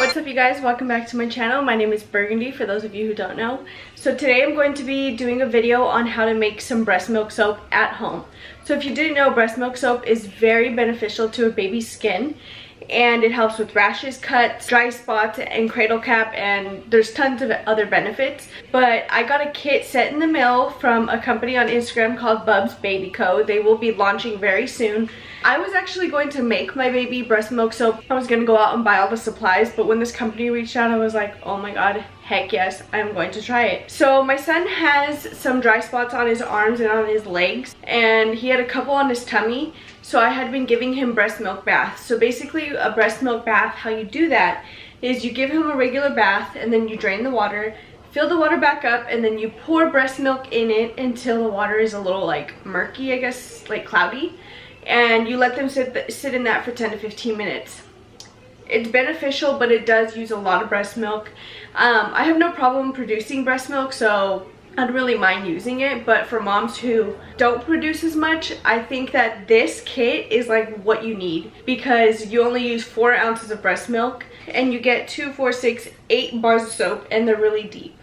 What's up you guys, welcome back to my channel. My name is Burgundy for those of you who don't know. So today I'm going to be doing a video on how to make some breast milk soap at home. So if you didn't know, breast milk soap is very beneficial to a baby's skin, and it helps with rashes, cuts, dry spots, and cradle cap, and there's tons of other benefits. But I got a kit sent in the mail from a company on Instagram called Bub's Baby Co. They will be launching very soon. I was actually going to make my baby breast milk soap. I was gonna go out and buy all the supplies, but when this company reached out, I was like, oh my god, heck yes, I'm going to try it. So my son has some dry spots on his arms and on his legs, and he had a couple on his tummy. So I had been giving him breast milk baths. So basically a breast milk bath, how you do that is you give him a regular bath and then you drain the water, fill the water back up, and then you pour breast milk in it until the water is a little like murky, I guess, like cloudy. And you let them sit in that for 10 to 15 minutes. It's beneficial, but it does use a lot of breast milk. I have no problem producing breast milk, so I don't really mind using it, but for moms who don't produce as much, I think that this kit is like what you need, because you only use 4 ounces of breast milk and you get 2, 4, 6, 8 bars of soap, and they're really deep.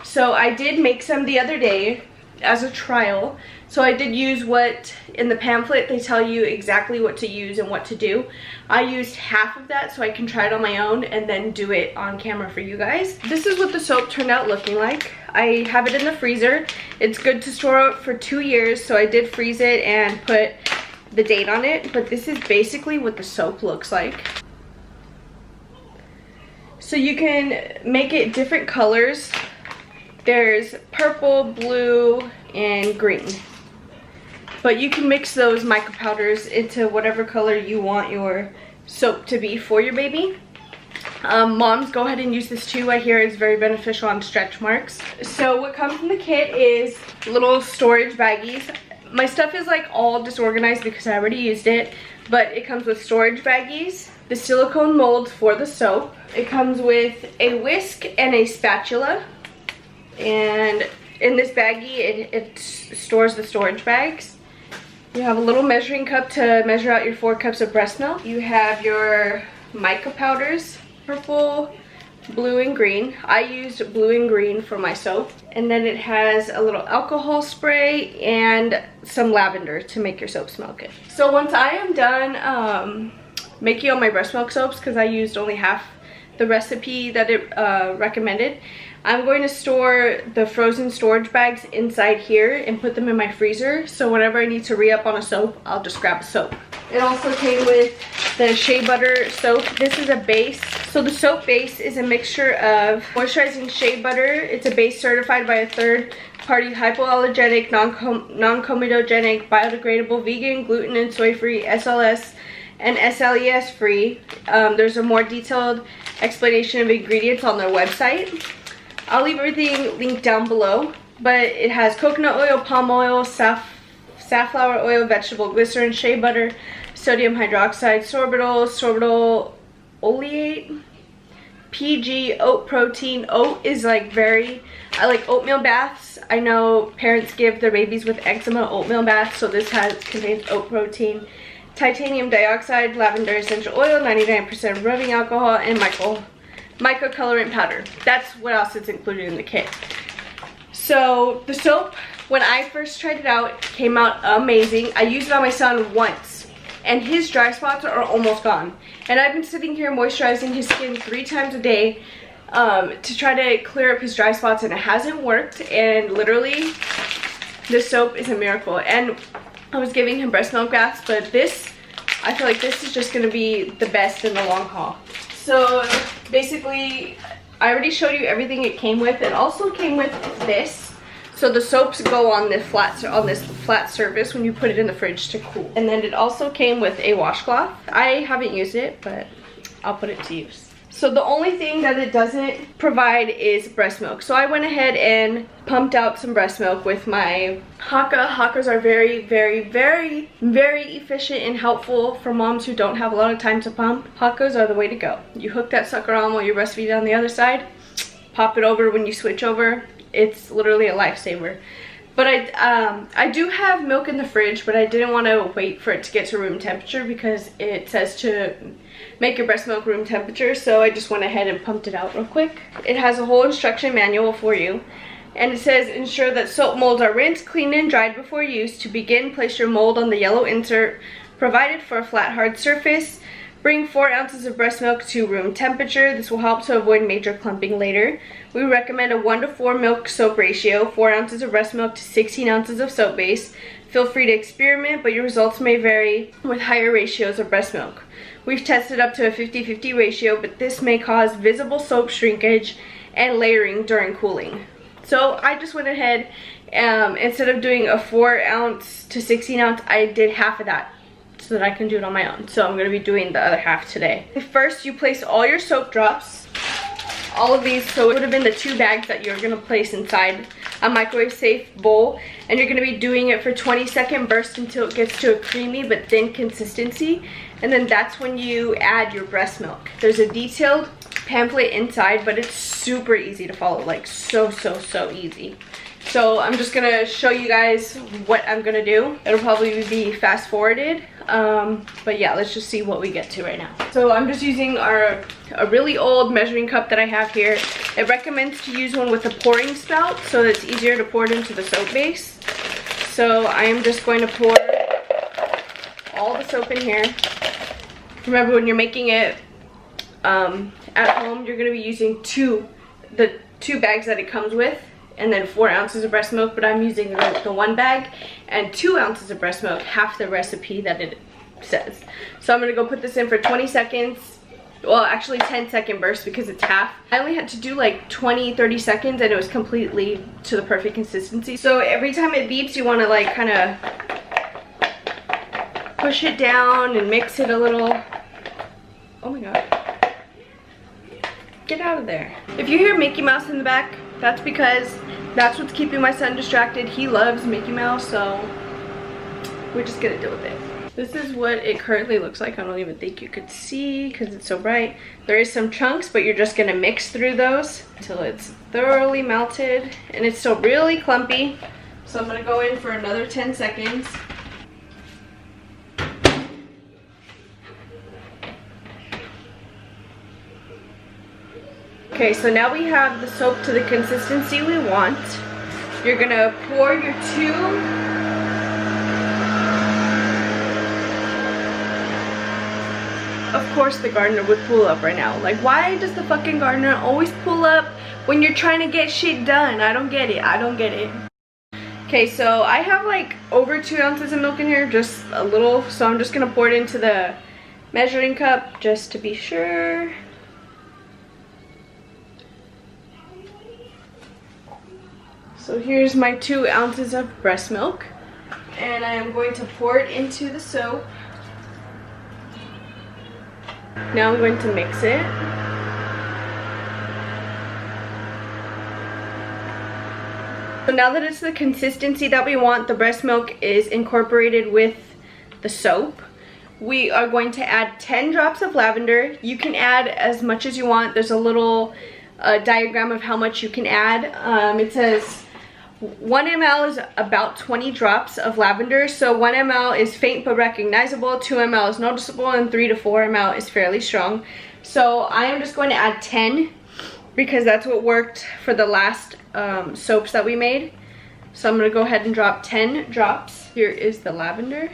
So I did make some the other day as a trial. So I did use what in the pamphlet they tell you exactly what to use and what to do. I used half of that so I can try it on my own and then do it on camera for you guys. This is what the soap turned out looking like. I have it in the freezer. It's good to store it for 2 years, so I did freeze it and put the date on it. But this is basically what the soap looks like. So you can make it different colors. There's purple, blue, and green. But you can mix those micro powders into whatever color you want your soap to be for your baby. Moms, go ahead and use this too. I hear it's very beneficial on stretch marks. So what comes in the kit is little storage baggies. My stuff is like all disorganized because I already used it, but it comes with storage baggies, the silicone molds for the soap. It comes with a whisk and a spatula. And in this baggie, it stores the storage bags. You have a little measuring cup to measure out your 4 cups of breast milk. You have your mica powders, purple, blue, and green. I used blue and green for my soap. And then it has a little alcohol spray and some lavender to make your soap smell good. So once I am done making all my breast milk soaps, because I used only half the recipe that it recommended, I'm going to store the frozen storage bags inside here and put them in my freezer, so whenever I need to re-up on a soap, I'll just grab a soap. It also came with the shea butter soap. This is a base. So the soap base is a mixture of moisturizing shea butter. It's a base certified by a third-party hypoallergenic, non-comedogenic, biodegradable, vegan, gluten and soy-free, SLS, and SLES free. There's a more detailed explanation of ingredients on their website. I'll leave everything linked down below, but it has coconut oil, palm oil, safflower oil, vegetable glycerin, shea butter, sodium hydroxide, sorbitol oleate, PG, oat protein. Oat is like I like oatmeal baths. I know parents give their babies with eczema oatmeal baths, so this contains oat protein, titanium dioxide, lavender essential oil, 99% rubbing alcohol, and mica colorant powder. That's what else is included in the kit. So the soap, when I first tried it out, came out amazing. I used it on my son once and his dry spots are almost gone. And I've been sitting here moisturizing his skin 3 times a day to try to clear up his dry spots, and it hasn't worked. And literally, this soap is a miracle. And I was giving him breast milk baths, but this, I feel like this is just gonna be the best in the long haul. So basically, I already showed you everything it came with. It also came with this. So the soaps go on this flat surface when you put it in the fridge to cool. And then it also came with a washcloth. I haven't used it, but I'll put it to use. So the only thing that it doesn't provide is breast milk. So I went ahead and pumped out some breast milk with my Haka. Hakas are very, very, very, very efficient and helpful for moms who don't have a lot of time to pump. Hakas are the way to go. You hook that sucker on while you're breastfeeding on the other side, pop it over when you switch over. It's literally a lifesaver. But I do have milk in the fridge, but I didn't want to wait for it to get to room temperature because it says to make your breast milk room temperature. So I just went ahead and pumped it out real quick. It has a whole instruction manual for you. And it says, ensure that soap molds are rinsed, cleaned, and dried before use. To begin, place your mold on the yellow insert provided for a flat, hard surface. Bring 4 ounces of breast milk to room temperature. This will help to avoid major clumping later. We recommend a 1:4 milk soap ratio, 4 ounces of breast milk to 16 ounces of soap base. Feel free to experiment, but your results may vary with higher ratios of breast milk. We've tested up to a 50-50 ratio, but this may cause visible soap shrinkage and layering during cooling. So I just went ahead, instead of doing a 4 ounce to 16 ounce, I did half of that, so that I can do it on my own. So I'm going to be doing the other half today. First, you place all your soap drops, all of these. So it would have been the 2 bags that you're going to place inside a microwave safe bowl, and you're going to be doing it for 20-second bursts until it gets to a creamy but thin consistency, and then that's when you add your breast milk. There's a detailed pamphlet inside, but it's super easy to follow, like so easy. So I'm just gonna show you guys what I'm gonna do. It'll probably be fast forwarded, but yeah, let's just see what we get to right now. So I'm just using a really old measuring cup that I have here. It recommends to use one with a pouring spout so that it's easier to pour it into the soap base. So I am just going to pour all the soap in here. Remember, when you're making it at home, you're gonna be using the two bags that it comes with, and then 4 ounces of breast milk, but I'm using the 1 bag and 2 ounces of breast milk, half the recipe that it says. So I'm gonna go put this in for 20 seconds. Well, actually 10-second burst because it's half. I only had to do like 20-30 seconds and it was completely to the perfect consistency. So every time it beeps, you wanna like kind of push it down and mix it a little. Oh my god. Get out of there. If you hear Mickey Mouse in the back, that's because that's what's keeping my son distracted. He loves Mickey Mouse, so we're just gonna deal with it. This is what it currently looks like. I don't even think you could see because it's so bright. There is some chunks, but you're just gonna mix through those until it's thoroughly melted, and it's still really clumpy. So I'm gonna go in for another 10 seconds. Okay, so now we have the soap to the consistency we want. You're gonna pour your 2 Of course the gardener would pull up right now. Like, why does the fucking gardener always pull up when you're trying to get shit done? I don't get it. I don't get it. Okay, so I have like over 2 ounces of milk in here, just a little. So I'm just gonna pour it into the measuring cup just to be sure. So here's my 2 ounces of breast milk, and I am going to pour it into the soap. Now I'm going to mix it. So now that it's the consistency that we want, the breast milk is incorporated with the soap. We are going to add 10 drops of lavender. You can add as much as you want. There's a little diagram of how much you can add. It says 1 ml is about 20 drops of lavender. So 1 ml is faint but recognizable, 2 ml is noticeable, and 3 to 4 ml is fairly strong. So I am just going to add 10 because that's what worked for the last soaps that we made. So I'm going to go ahead and drop 10 drops. Here is the lavender.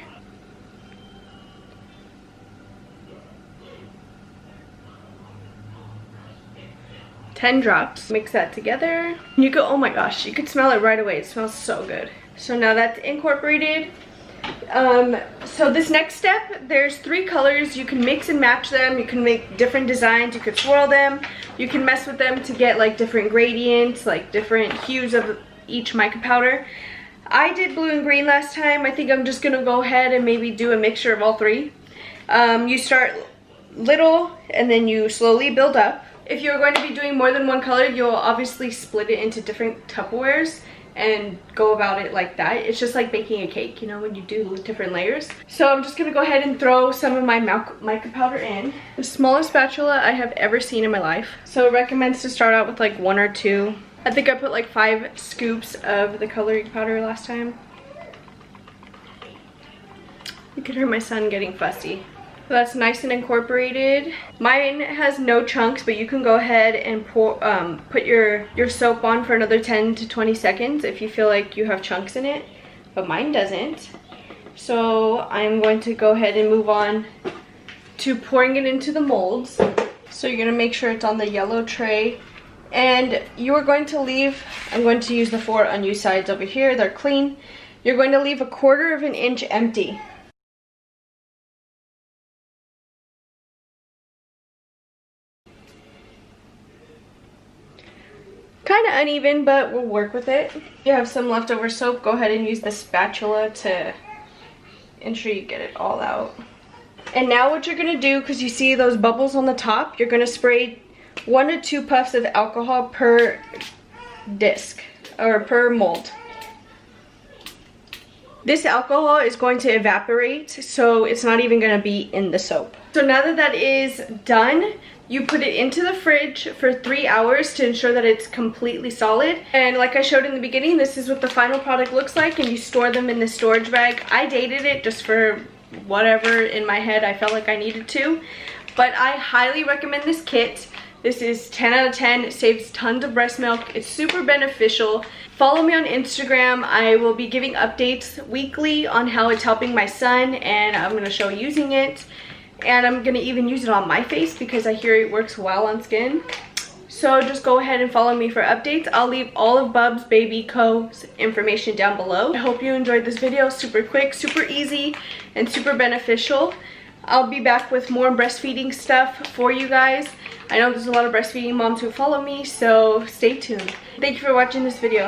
Ten drops. Mix that together. You could, oh my gosh, you could smell it right away. It smells so good. So now that's incorporated. So this next step, there's 3 colors. You can mix and match them. You can make different designs. You could swirl them. You can mess with them to get like different gradients, like different hues of each mica powder. I did blue and green last time. I think I'm just gonna go ahead and maybe do a mixture of all 3. You start little and then you slowly build up. If you're going to be doing more than 1 color, you'll obviously split it into different Tupperwares and go about it like that. It's just like baking a cake, you know, when you do different layers. So I'm just gonna go ahead and throw some of my mica powder in. The smallest spatula I have ever seen in my life. So it recommends to start out with like 1 or 2 I think I put like 5 scoops of the coloring powder last time. You can hear my son getting fussy. So that's nice and incorporated. Mine has no chunks, but you can go ahead and put your soap on for another 10 to 20 seconds if you feel like you have chunks in it, but mine doesn't. So I'm going to go ahead and move on to pouring it into the molds. So you're gonna make sure it's on the yellow tray. And you are going to leave, I'm going to use the 4 unused sides over here, they're clean. You're going to leave 1/4 of an inch empty. Kind of uneven, but we'll work with it. If you have some leftover soap, go ahead and use the spatula to ensure you get it all out. And now what you're going to do, because you see those bubbles on the top, you're going to spray 1 to 2 puffs of alcohol per disc or per mold. This alcohol is going to evaporate, so it's not even going to be in the soap. So now that that is done, you put it into the fridge for 3 hours to ensure that it's completely solid. And like I showed in the beginning, this is what the final product looks like, and you store them in the storage bag. I dated it just for whatever in my head I felt like I needed to, but I highly recommend this kit. This is 10 out of 10. It saves tons of breast milk. It's super beneficial. Follow me on Instagram. I will be giving updates weekly on how it's helping my son, and I'm going to show using it. And I'm going to even use it on my face because I hear it works well on skin. So just go ahead and follow me for updates. I'll leave all of Bubs Baby Co.'s information down below. I hope you enjoyed this video. Super quick, super easy, and super beneficial. I'll be back with more breastfeeding stuff for you guys. I know there's a lot of breastfeeding moms who follow me, so stay tuned. Thank you for watching this video.